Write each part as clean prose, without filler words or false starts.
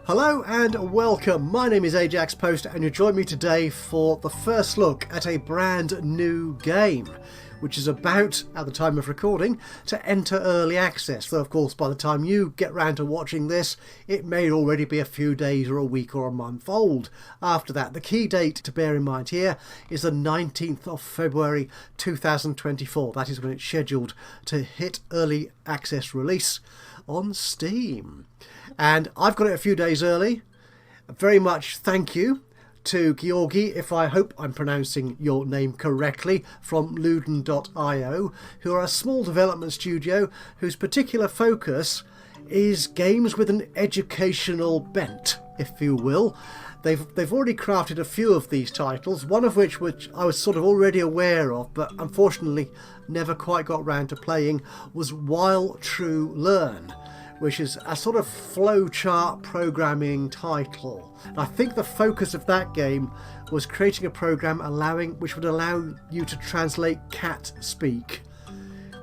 Hello and welcome, my name is Ajaxpost and you join me today for the first look at a brand new game, which is about, at the time of recording, to enter early access. Though of course by the time you get round to watching this, it may already be a few days or a week or a month old. After that, the key date to bear in mind here is the 19th of February 2024. That is when it's scheduled to hit early access release on Steam. And I've got it a few days early. Very much thank you to Georgi, if I hope I'm pronouncing your name correctly, from Luden.io, who are a small development studio whose particular focus is games with an educational bent, if you will. They've already crafted a few of these titles, one of which I was sort of already aware of, but unfortunately never quite got round to playing, was While True Learn, which is a sort of flowchart programming title. And I think the focus of that game was creating a program which would allow you to translate cat speak.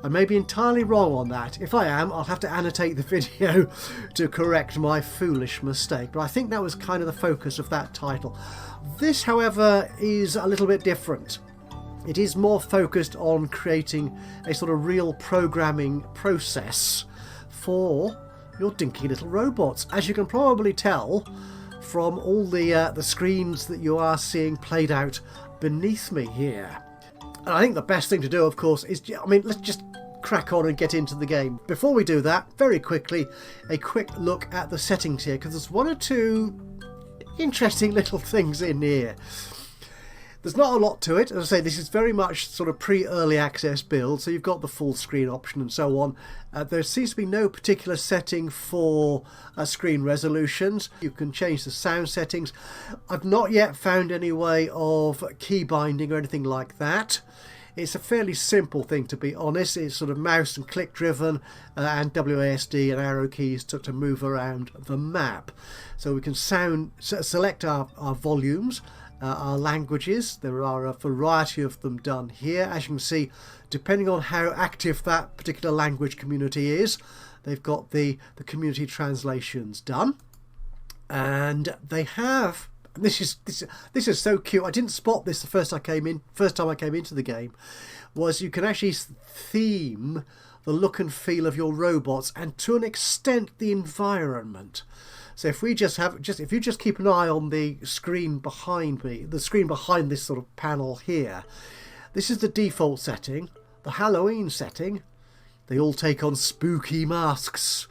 I may be entirely wrong on that. If I am, I'll have to annotate the video to correct my foolish mistake. But I think that was kind of the focus of that title. This, however, is a little bit different. It is more focused on creating a sort of real programming process for your dinky little robots. As you can probably tell from all the screens that you are seeing played out beneath me here. And I think the best thing to do, of course, is, let's just crack on and get into the game. Before we do that, very quickly, a quick look at the settings here, because there's one or two interesting little things in here. There's not a lot to it. As I say, this is very much sort of pre-early access build, so you've got the full screen option and so on. There seems to be no particular setting for screen resolutions. You can change the sound settings. I've not yet found any way of key binding or anything like that. It's a fairly simple thing, to be honest. It's sort of mouse and click driven, and WASD and arrow keys to move around the map. So we can select our volumes, our languages. There are a variety of them done here. As you can see, depending on how active that particular language community is, they've got the community translations done. And they have, this is so cute. I didn't spot this the first time I came into the game, was you can actually theme the look and feel of your robots and to an extent the environment. So if we if you just keep an eye on the screen behind me, the screen behind this sort of panel here, this is the default setting. The Halloween setting, they all take on spooky masks.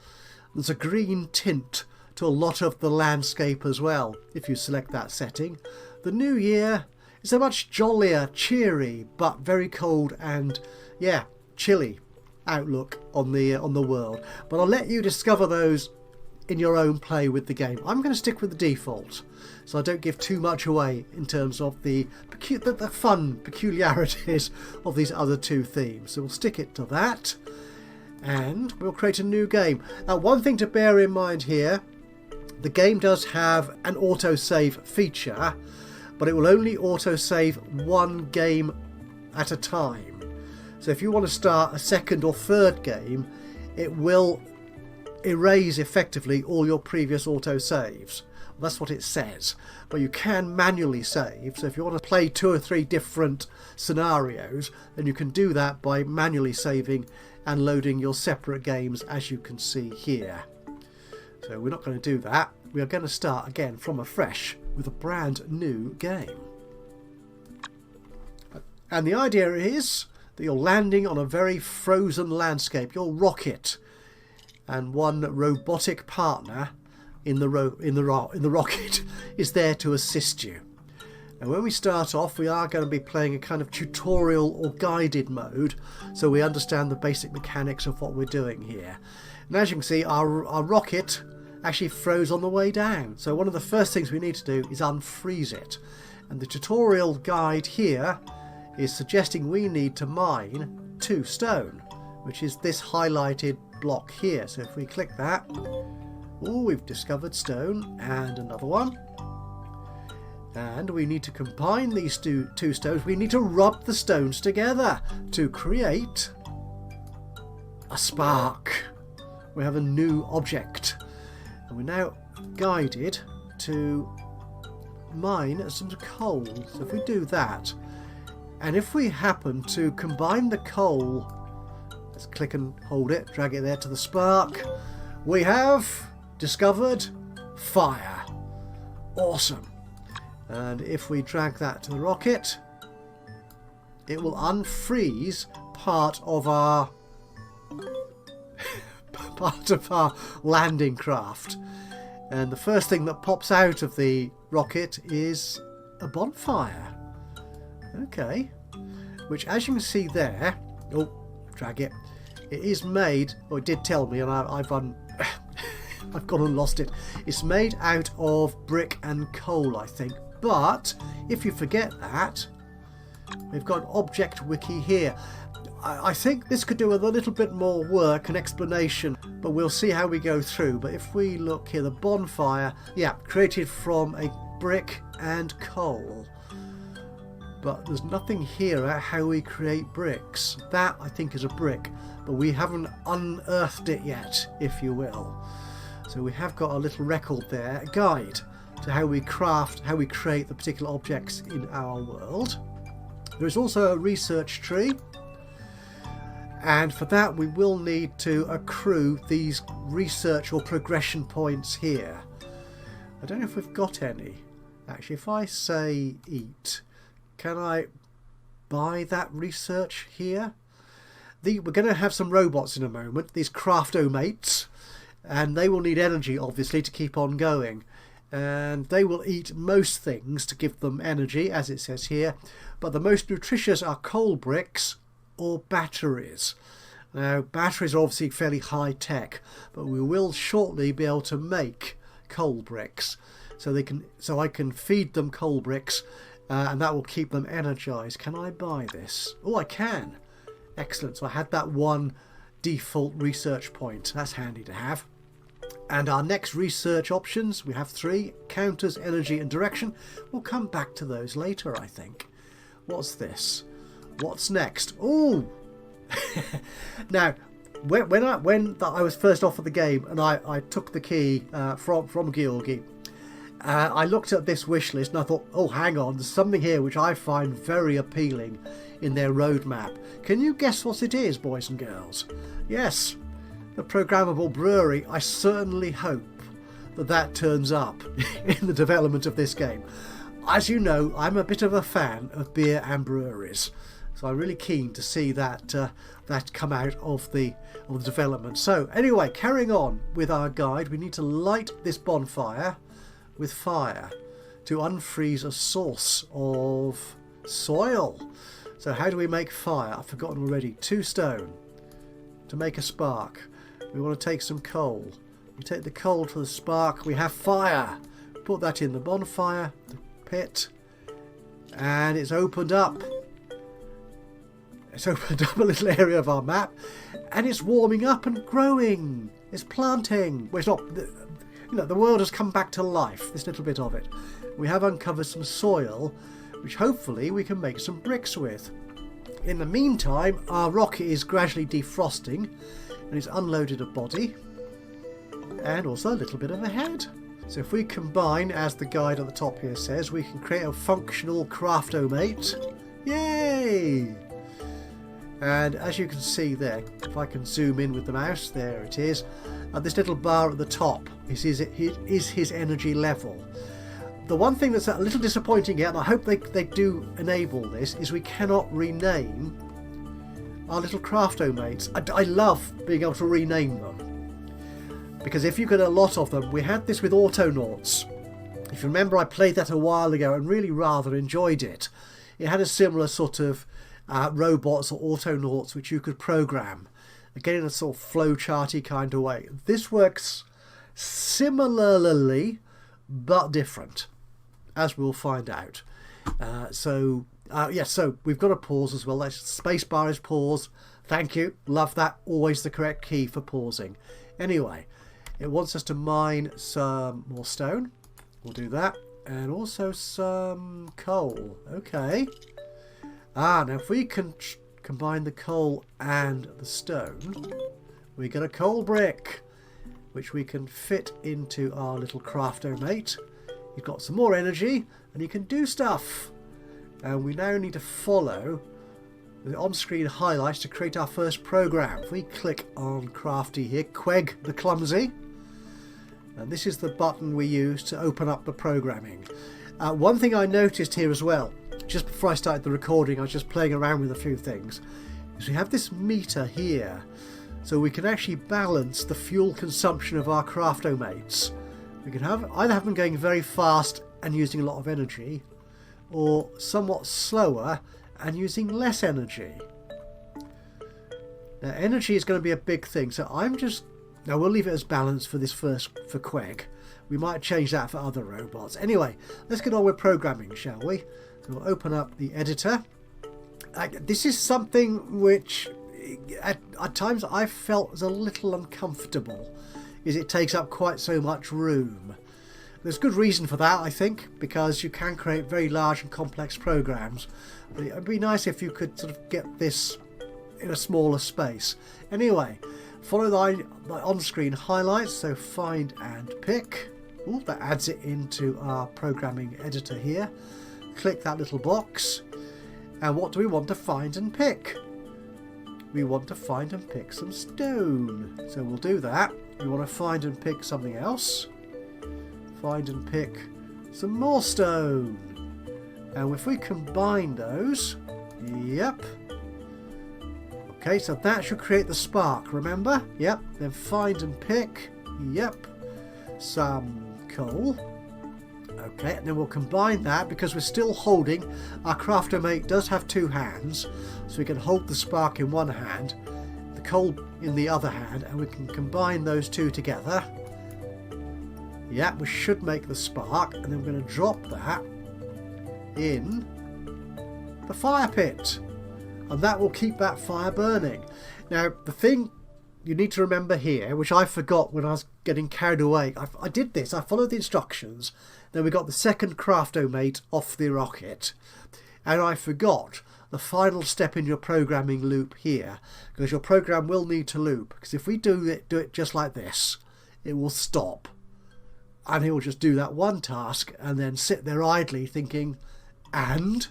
There's a green tint to a lot of the landscape as well, if you select that setting. The New Year is a much jollier, cheery, but very cold and, yeah, chilly outlook on the world. But I'll let you discover those in your own play with the game. I'm going to stick with the default, so I don't give too much away in terms of the fun peculiarities of these other two themes. So we'll stick it to that, and we'll create a new game. Now, one thing to bear in mind here, the game does have an autosave feature, but it will only autosave one game at a time. So if you want to start a second or third game, it will erase effectively all your previous autosaves. Well, that's what it says, but you can manually save. So if you want to play 2 or 3 different scenarios, then you can do that by manually saving and loading your separate games, as you can see here. So we're not going to do that. We are going to start again from afresh with a brand new game. And the idea is that you're landing on a very frozen landscape. Your rocket and one robotic partner in the rocket is there to assist you. And when we start off, we are going to be playing a kind of tutorial or guided mode, so we understand the basic mechanics of what we're doing here. And as you can see, our rocket actually froze on the way down. So one of the first things we need to do is unfreeze it. And the tutorial guide here is suggesting we need to mine 2 stone, which is this highlighted block here. So if we click that, oh, we've discovered stone and another one. And we need to combine these two stones. We need to rub the stones together to create a spark. We have a new object. And we're now guided to mine some coal. So if we do that, and if we happen to combine the coal, let's click and hold it, drag it there to the spark, we have discovered fire. Awesome. And if we drag that to the rocket, it will unfreeze part of our landing craft. And the first thing that pops out of the rocket is a bonfire. Okay. Which, as you can see there, oh, drag it. It is made, or it did tell me, and I've gone and lost it. It's made out of brick and coal, I think. But if you forget that, we've got an object wiki here. I think this could do with a little bit more work and explanation, but we'll see how we go through. But if we look here, the bonfire, yeah, created from a brick and coal. But there's nothing here about how we create bricks. That, I think, is a brick, but we haven't unearthed it yet, if you will. So we have got a little record there, a guide to how we craft, how we create the particular objects in our world. There is also a research tree, and for that we will need to accrue these research or progression points here. I don't know if we've got any. Actually, if I say eat, can I buy that research here? We're going to have some robots in a moment, these Craftomates, and they will need energy, obviously, to keep on going. And they will eat most things to give them energy, as it says here, but the most nutritious are coal bricks or batteries. Now, batteries are obviously fairly high tech, but we will shortly be able to make coal bricks, so I can feed them coal bricks, and that will keep them energized. Can I buy this? Oh, I can. Excellent. So I had that one default research point. That's handy to have. And our next research options, we have 3: counters, energy and direction. We'll come back to those later, I think. What's this? What's next? Oh! Now, when I was first offered the game and I took the key from Georgi, I looked at this wish list and I thought, oh, hang on, there's something here which I find very appealing in their roadmap. Can you guess what it is, boys and girls? Yes, the programmable brewery. I certainly hope that turns up in the development of this game. As you know, I'm a bit of a fan of beer and breweries, so I'm really keen to see that come out of the development. So anyway, carrying on with our guide, we need to light this bonfire with fire to unfreeze a source of soil. So how do we make fire? I've forgotten already. 2 stone to make a spark. We want to take some coal. We take the coal to the spark. We have fire. Put that in the bonfire, the pit, and it's opened up. It's opened up a little area of our map, and it's warming up and growing. It's planting. Well, it's not. You know, the world has come back to life. This little bit of it. We have uncovered some soil, which hopefully we can make some bricks with. In the meantime, our rocket is gradually defrosting, and it's unloaded a body and also a little bit of a head. So if we combine, as the guide at the top here says, we can create a functional Craftomate. Yay! And as you can see there, if I can zoom in with the mouse, there it is. This little bar at the top is his energy level. The one thing that's a little disappointing here, and I hope they do enable this, is we cannot rename our little Craftomates. I love being able to rename them, because if you get a lot of them, we had this with Autonauts. If you remember, I played that a while ago and really rather enjoyed it. It had a similar sort of robots or Autonauts which you could program, again in a sort of flowcharty kind of way. This works similarly but different, as we'll find out. So we've got a pause as well. That's spacebar is pause. Thank you, love that. Always the correct key for pausing. Anyway, it wants us to mine some more stone. We'll do that, and also some coal. Okay. Now if we can combine the coal and the stone, we get a coal brick, which we can fit into our little Craftomate. You've got some more energy and you can do stuff. And we now need to follow the on-screen highlights to create our first program. If we click on Crafty here, Queg the Clumsy, and this is the button we use to open up the programming. One thing I noticed here as well, just before I started the recording, I was just playing around with a few things, is we have this meter here, so we can actually balance the fuel consumption of our Craftomates. We can either have them going very fast and using a lot of energy, or somewhat slower and using less energy. Now energy is going to be a big thing, so now we'll leave it as balanced for this first, for Queg. We might change that for other robots. Anyway, let's get on with programming, shall we? So we'll open up the editor. This is something which at times I felt was a little uncomfortable, is it takes up quite so much room. There's good reason for that, I think, because you can create very large and complex programs. But it would be nice if you could sort of get this in a smaller space. Anyway, follow the on-screen highlights, so find and pick. Ooh, that adds it into our programming editor here. Click that little box. And what do we want to find and pick? We want to find and pick some stone. So we'll do that. We want to find and pick something else. Find and pick some more stone. And if we combine those, yep. Okay, so that should create the spark, remember? Yep. Then find and pick, yep, some coal. Okay, and then we'll combine that, because we're still holding, our Craftomate does have two hands, so we can hold the spark in one hand, the coal in the other hand, and we can combine those two together. Yeah, we should make the spark, and then we're going to drop that in the fire pit, and that will keep that fire burning. Now, the thing you need to remember here, which I forgot when I was getting carried away, I did this, I followed the instructions, then we got the second Craftomate off the rocket, and I forgot the final step in your programming loop here, because your program will need to loop, because if we do it just like this, it will stop. And he will just do that one task and then sit there idly thinking, and?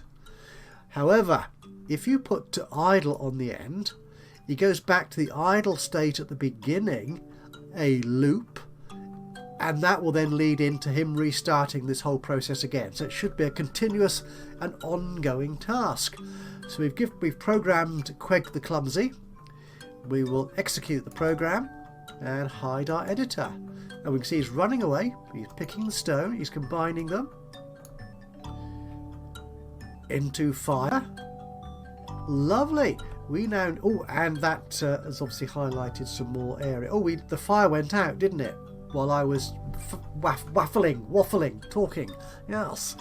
However, if you put to idle on the end, he goes back to the idle state at the beginning, a loop, and that will then lead into him restarting this whole process again. So it should be a continuous and ongoing task. So we've programmed Queg the Clumsy. We will execute the program and hide our editor. And we can see he's running away, he's picking the stone, he's combining them into fire. Lovely. We now, oh, and that has obviously highlighted some more area. Oh, the fire went out, didn't it? While I was waffling, talking. Yes.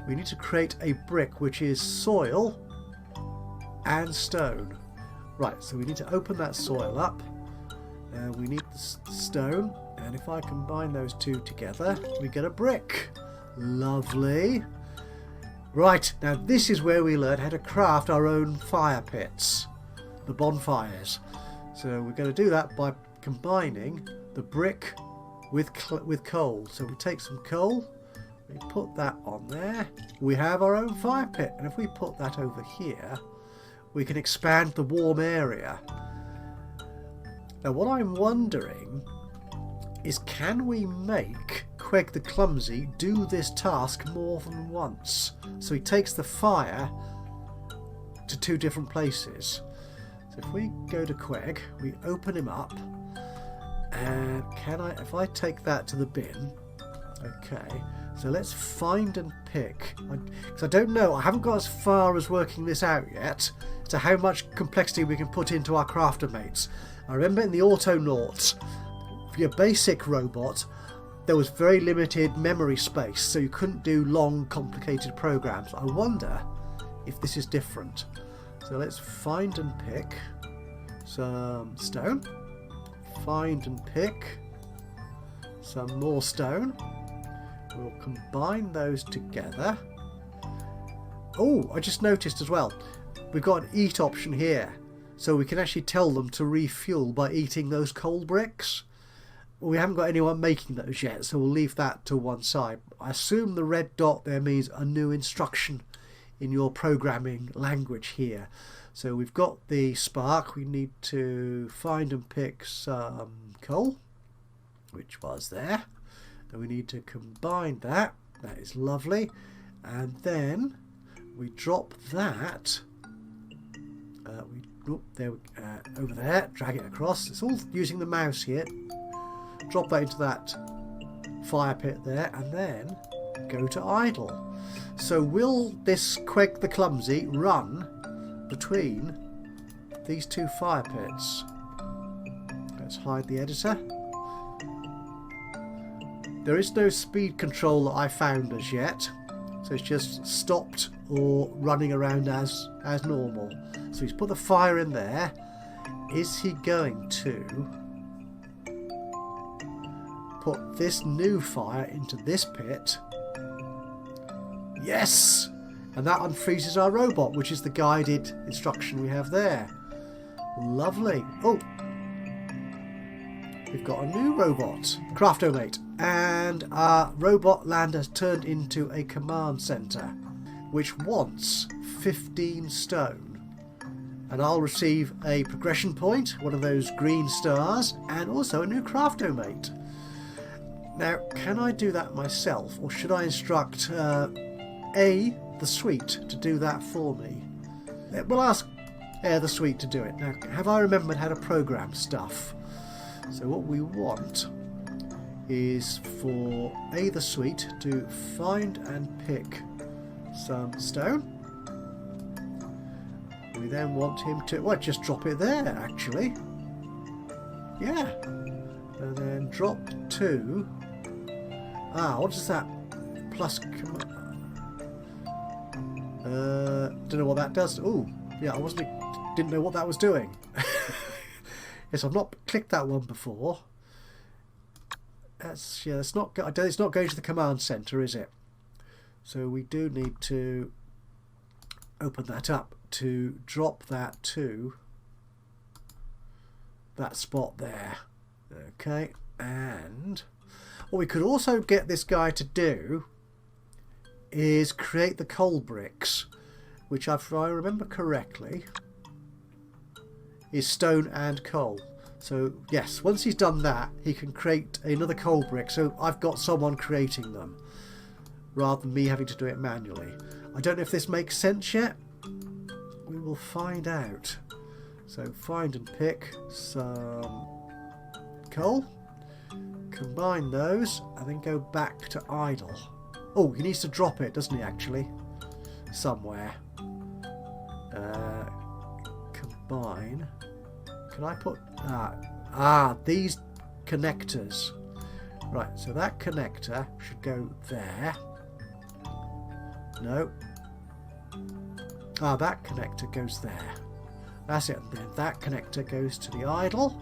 We need to create a brick which is soil and stone. Right, so we need to open that soil up. We need the stone. And if I combine those two together, we get a brick. Lovely. Right, now this is where we learn how to craft our own fire pits, the bonfires. So we're going to do that by combining the brick with coal. So we take some coal, we put that on there, we have our own fire pit. And if we put that over here, we can expand the warm area. Now what I'm wondering is, can we make Queg the Clumsy do this task more than once? So he takes the fire to two different places. So if we go to Queg, we open him up, and if I take that to the bin, okay, so let's find and pick, because I don't know, I haven't got as far as working this out yet, to how much complexity we can put into our Craftomates. I remember in the Autonauts, for your basic robot, there was very limited memory space, so you couldn't do long, complicated programs. I wonder if this is different. So let's find and pick some stone. Find and pick some more stone. We'll combine those together. Oh, I just noticed as well, we've got an eat option here. So we can actually tell them to refuel by eating those coal bricks. we haven't got anyone making those yet, so we'll leave that to one side. I assume the red dot there means a new instruction in your programming language here. So we've got the spark. We need to find and pick some coal, which was there. And we need to combine that. That is lovely. And then we drop that. Over there. Drag it across. It's all using the mouse here. Drop that into that fire pit there, and then go to idle. So will this Queg the Clumsy run between these two fire pits? Let's hide the editor. There is no speed control that I found as yet, so it's just stopped or running around as normal. So he's put the fire in there. Is he going to put this new fire into this pit? Yes! And that unfreezes our robot, which is the guided instruction we have there. Lovely. Oh! We've got a new robot, Craftomate. And our robot land has turned into a command centre, which wants 15 stone. And I'll receive a progression point, one of those green stars, and also a new Craftomate. Now, can I do that myself, or should I instruct the suite to do that for me? We'll ask the suite to do it. Now, have I remembered how to program stuff? So what we want is for the suite to find and pick some stone. We then want him to, well, just drop it there actually. Yeah. And then drop to, what is that? Plus, don't know what that does. Oh, yeah, didn't know what that was doing. Yes, I've not clicked that one before. It's not going to the command center, is it? So we do need to open that up to drop that to that spot there. Okay, and what we could also get this guy to do is create the coal bricks, which if I remember correctly is stone and coal. So yes, once he's done that, he can create another coal brick. So I've got someone creating them rather than me having to do it manually. I don't know if this makes sense yet. We will find out. So find and pick some coal, combine those, and then go back to idle. Oh, he needs to drop it, doesn't he, actually? Somewhere. Combine. Can I put these connectors? Right, so that connector should go there. No. That connector goes there. That's it. And then that connector goes to the idle.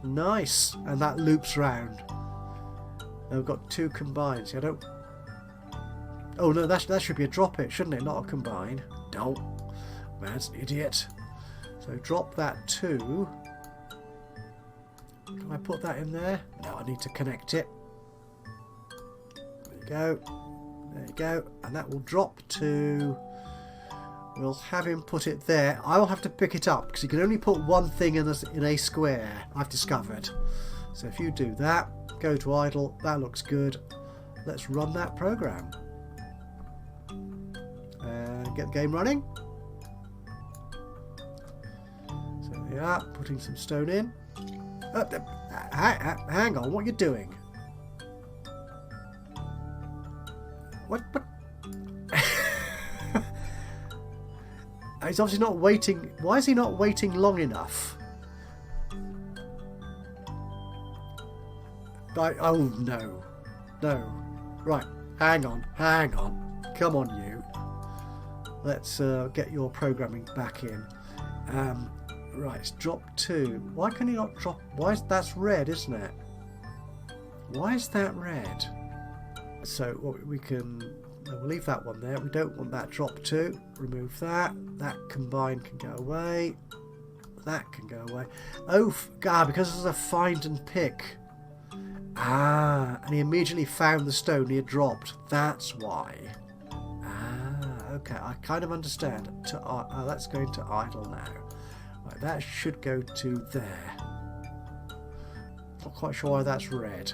Nice. And that loops round. Now we've got two combines. I don't. Oh no, that should be a drop it, shouldn't it? Not a combine. No. Man's an idiot. So drop that to. Can I put that in there? No, I need to connect it. There you go. There you go. And that will drop to. We'll have him put it there. I will have to pick it up because you can only put one thing in a square, I've discovered. So if you do that, go to idle, that looks good. Let's run that program. And get the game running. So there we are, putting some stone in. Hang on, what are you doing? What? He's obviously not waiting. Why is he not waiting long enough? Oh no. No. Right. Hang on. Come on, you. Let's get your programming back in. Right, it's drop 2. Why can he not drop? That's red, isn't it? Why is that red? So what we can. We'll leave that one there. We don't want that drop 2. Remove that. That combine can go away. That can go away. Oh, God, because there's a find and pick. Ah, and he immediately found the stone he had dropped. That's why. Ah, okay, I kind of understand. That's going to idle now. Right, that should go to there. Not quite sure why that's red.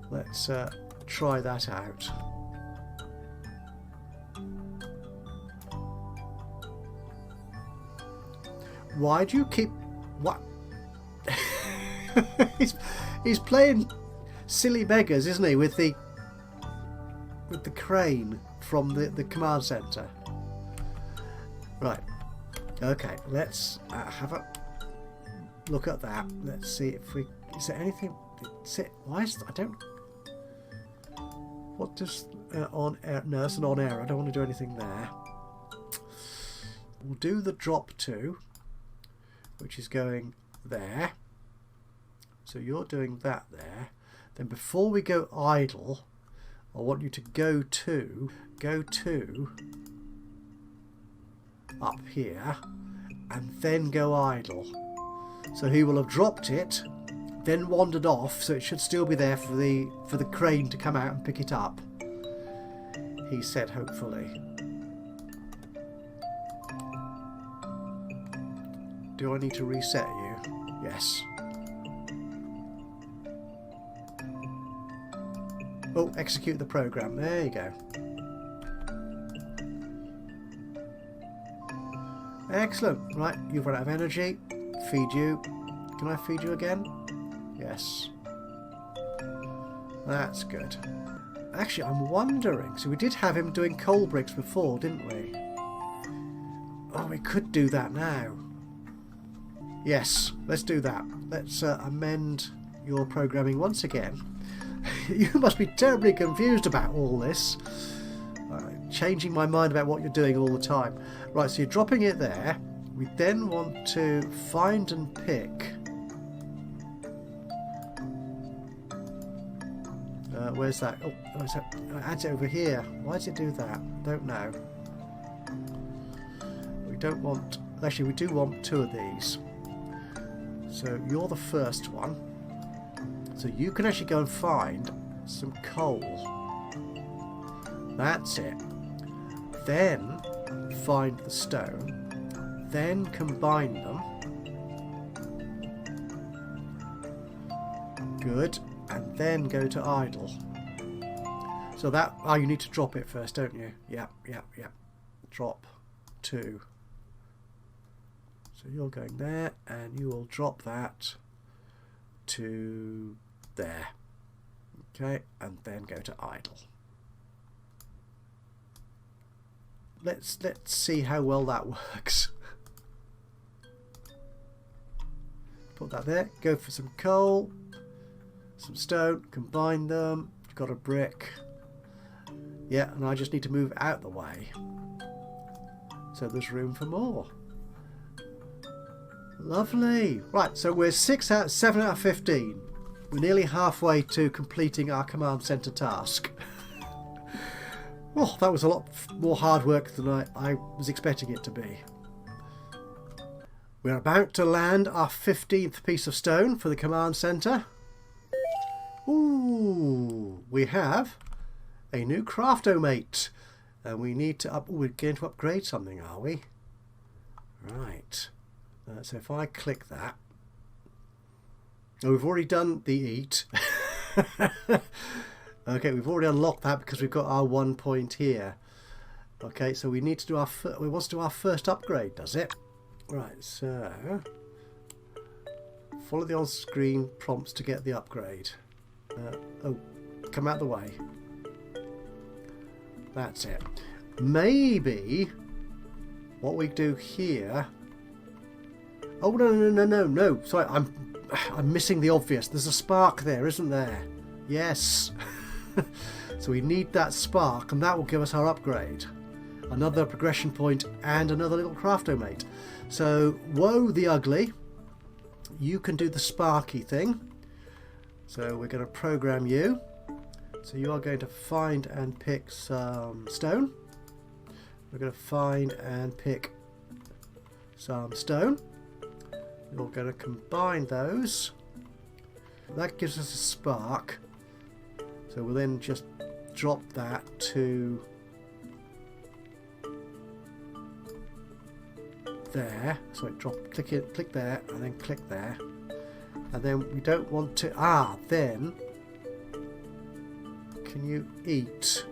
Let's try that out. Why do you keep... What? he's playing silly beggars, isn't he, with the crane from the command center. Right. Okay, let's have a look at that. Let's see if we... Is there anything... Why is... I don't... What does on air... No, that's an on air. I don't want to do anything there. We'll do the drop to, which is going there. So you're doing that there. Then before we go idle, I want you to go to up here and then go idle. So he will have dropped it, then wandered off, so it should still be there for the crane to come out and pick it up. He said, hopefully. Do I need to reset you? Yes. Oh, execute the program. There you go. Excellent. Right, you've run out of energy. Feed you. Can I feed you again? Yes. That's good. Actually, I'm wondering. So we did have him doing coal bricks before, didn't we? Oh, we could do that now. Yes, let's do that. Let's amend your programming once again. You must be terribly confused about all this. Changing my mind about what you're doing all the time. Right, so you're dropping it there. We then want to find and pick. Where's that? Oh, where's that? Add it over here. Why does it do that? Don't know. We don't want... Actually, we do want two of these. So you're the first one. So you can actually go and find some coal. That's it. Then find the stone. Then combine them. Good. And then go to idle. So that... Oh, you need to drop it first, don't you? Yep. Drop 2. So you're going there, and you will drop that to there. Okay, and then go to idle. Let's see how well that works. Put that there. Go for some coal, some stone, combine them. You've got a brick. Yeah, and I just need to move out the way. So there's room for more. Lovely. Right, so we're 7 out of 15. We're nearly halfway to completing our command center task. Oh, that was a lot more hard work than I was expecting it to be. We're about to land our 15th piece of stone for the command center. Ooh, we have a new Craftomate. And we need to we're going to upgrade something, are we? Right. So if I click that, oh, we've already done the eat. Okay, we've already unlocked that because we've got our 1 point here. Okay, so we need to do we want to do our first upgrade, does it? Right, so follow the on-screen prompts to get the upgrade. Oh, come out the way. That's it. Maybe what we do here... Oh, no. Sorry, I'm missing the obvious. There's a spark there, isn't there? Yes. So we need that spark, and that will give us our upgrade. Another progression point and another little Craftomate. So, Woe the Ugly, you can do the sparky thing. So we're going to program you. So you are going to find and pick some stone. We're going to find and pick some stone. You're going to combine those. That gives us a spark. So we'll then just drop that to there. So click it, click there, and then click there. And then we don't want to. Then can you eat?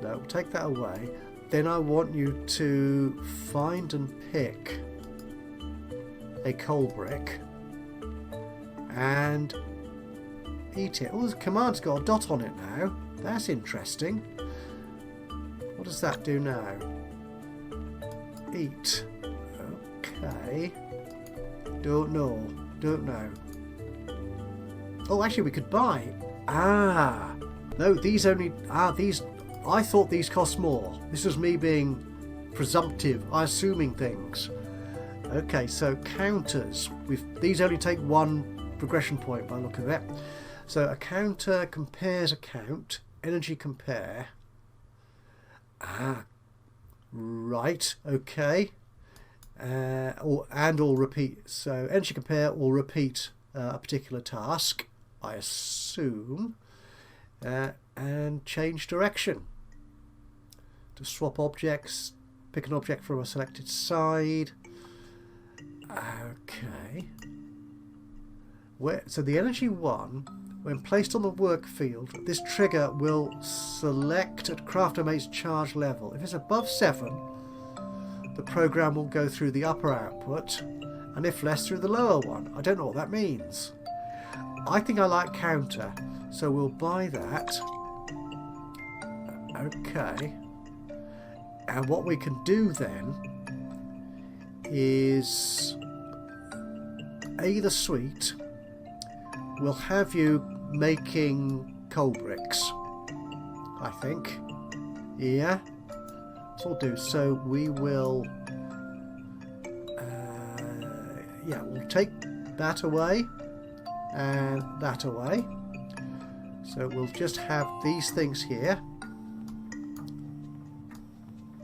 No, take that away. Then I want you to find and pick a coal brick and eat it. Oh, the command's got a dot on it now. That's interesting. What does that do now? Eat. Okay. Don't know. Don't know. Oh, actually, we could buy. No, these only. These. I thought these cost more. This was me being presumptive. I assuming things. Okay, so counters. These only take 1 progression point by the look of it. So a counter compares a count. Energy compare. Right. Okay. Or repeat. So energy compare or repeat a particular task, I assume. And change direction. To swap objects, pick an object from a selected side. Okay. So the energy one, when placed on the work field, this trigger will select at Craftomate's charge level. If it's above 7, the program will go through the upper output, and if less, through the lower one. I don't know what that means. I think I like counter, so we'll buy that. Okay. And what we can do then is the suite will have you making coal bricks, I think. Yeah. That's what we'll do. So we will we'll take that away and that away. So we'll just have these things here.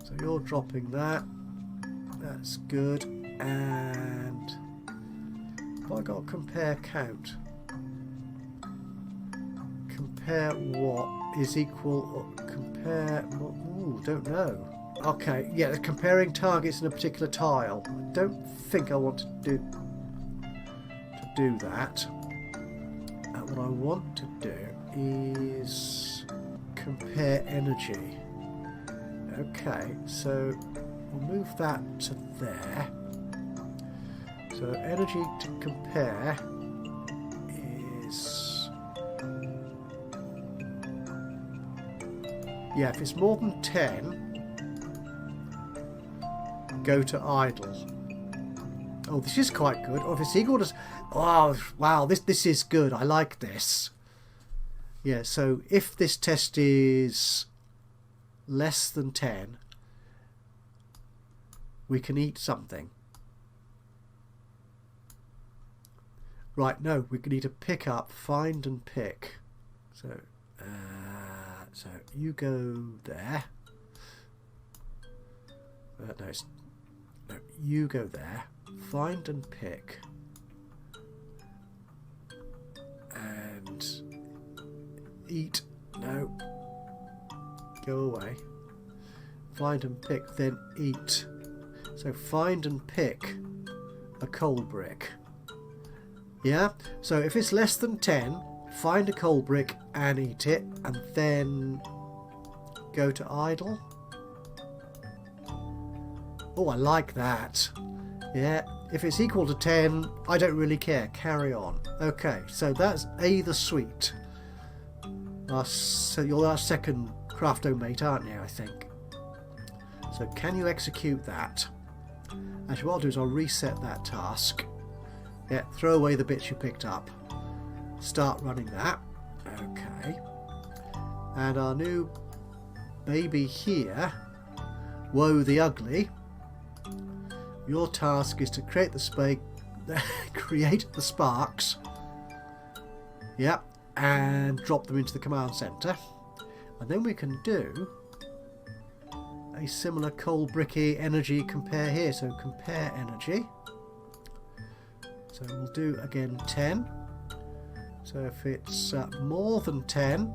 So you're dropping that. That's good. And have I got compare count? Compare what is equal? Compare. Ooh, don't know. Okay, yeah, comparing targets in a particular tile. I don't think I want to do that. What I want to do is compare energy. Okay, so we'll move that to there. So energy to compare is, yeah, if it's more than 10, go to idle. Oh, this is quite good. Or if it's equal to, oh wow, this is good. I like this. Yeah, so if this test is less than 10, we can eat something. Right, no, we need to pick up, find and pick. So, so you go there. No, you go there. Find and pick. And eat. No. Go away. Find and pick, then eat. So find and pick a coal brick. Yeah? So if it's less than 10, find a coal brick and eat it, and then go to idle. Oh, I like that. Yeah, if it's equal to 10, I don't really care. Carry on. Okay, so that's the suite. So you're our second Craftomate, aren't you, I think? So can you execute that? Actually, what I'll do is I'll reset that task. Yeah, throw away the bits you picked up. Start running that. Okay. And our new baby here, Woe the Ugly. Your task is to create the create the sparks. Yep, and drop them into the command center. And then we can do a similar coal bricky energy compare here. So compare energy. So we'll do again 10. So if it's more than 10,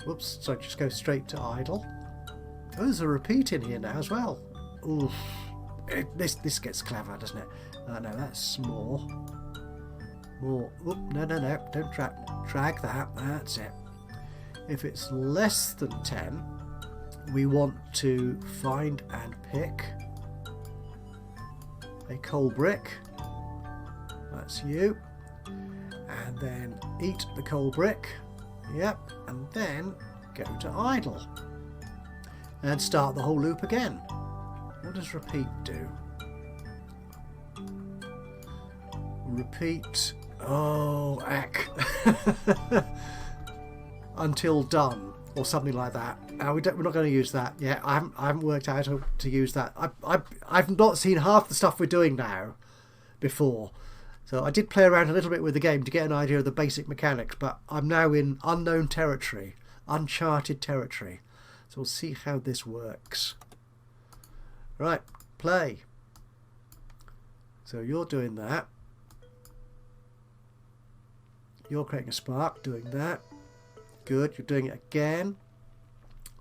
whoops, so just go straight to idle. Oh, there's a repeat in here now as well. Oof. This gets clever, doesn't it? No, that's more. More. Oop, no, don't drag that. That's it. If it's less than 10, we want to find and pick a coal brick. That's you. And then eat the coal brick. Yep. And then go to idle. And start the whole loop again. What does repeat do? Repeat. Oh, heck. Until done, or something like that. We're not going to use that. Yeah, I haven't worked out how to use that. I've not seen half the stuff we're doing now before. So I did play around a little bit with the game to get an idea of the basic mechanics, but I'm now in unknown territory, uncharted territory. So we'll see how this works. Right, play. So you're doing that. You're creating a spark, doing that. Good, you're doing it again.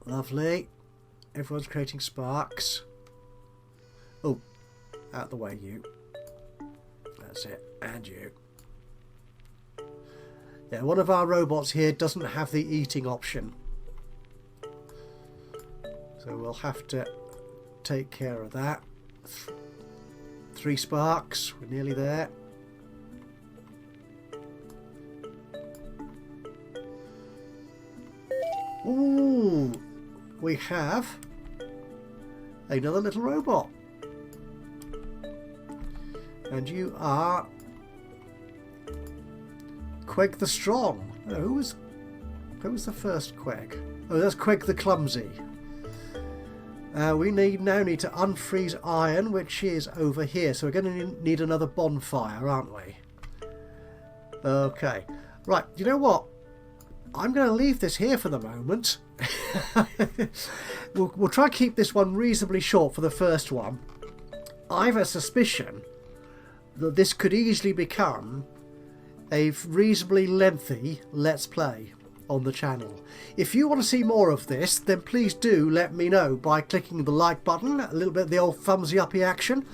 Lovely. Everyone's creating sparks. Oh, out the way, you. That's it. And you. Yeah, one of our robots here doesn't have the eating option. So we'll have to take care of that. 3 sparks. We're nearly there. Ooh, we have another little robot. And you are Queg the Strong. Oh, who was the first Queg? Oh, that's Queg the Clumsy. We now need to unfreeze iron, which is over here. So we're going to need another bonfire, aren't we? Okay. Right, you know what? I'm going to leave this here for the moment. We'll try and keep this one reasonably short for the first one. I have a suspicion that this could easily become a reasonably lengthy Let's Play on the channel. If you want to see more of this, then please do let me know by clicking the like button, a little bit of the old thumbsy uppy action.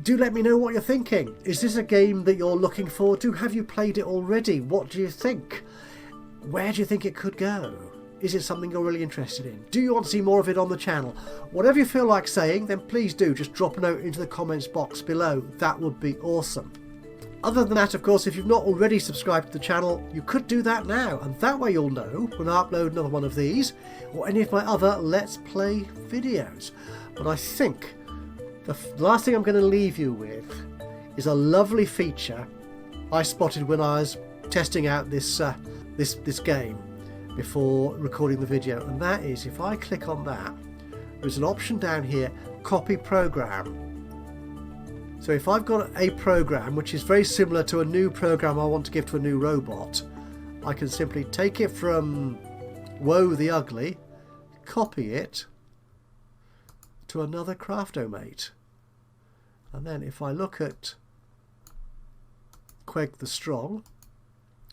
Do let me know what you're thinking. Is this a game that you're looking forward to? Have you played it already? What do you think? Where do you think it could go? Is it something you're really interested in? Do you want to see more of it on the channel? Whatever you feel like saying, then please do just drop a note into the comments box below. That would be awesome. Other than that, of course, if you've not already subscribed to the channel, you could do that now, and that way you'll know when I upload another one of these or any of my other Let's Play videos. But I think the last thing I'm going to leave you with is a lovely feature I spotted when I was testing out this game before recording the video, and that is, if I click on that, there's an option down here, copy program. So if I've got a program which is very similar to a new program I want to give to a new robot, I can simply take it from Woe the Ugly, copy it to another Craftomate, and then if I look at Queg the Strong,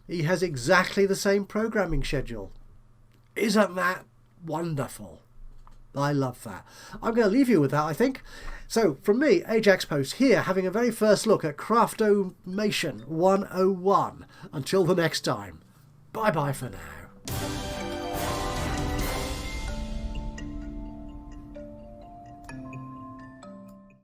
he has exactly the same programming schedule. Isn't that wonderful? I love that. I'm going to leave you with that, I think. So, from me, Ajaxpost, here, having a very first look at Craftomation 101. Until the next time, bye-bye for now.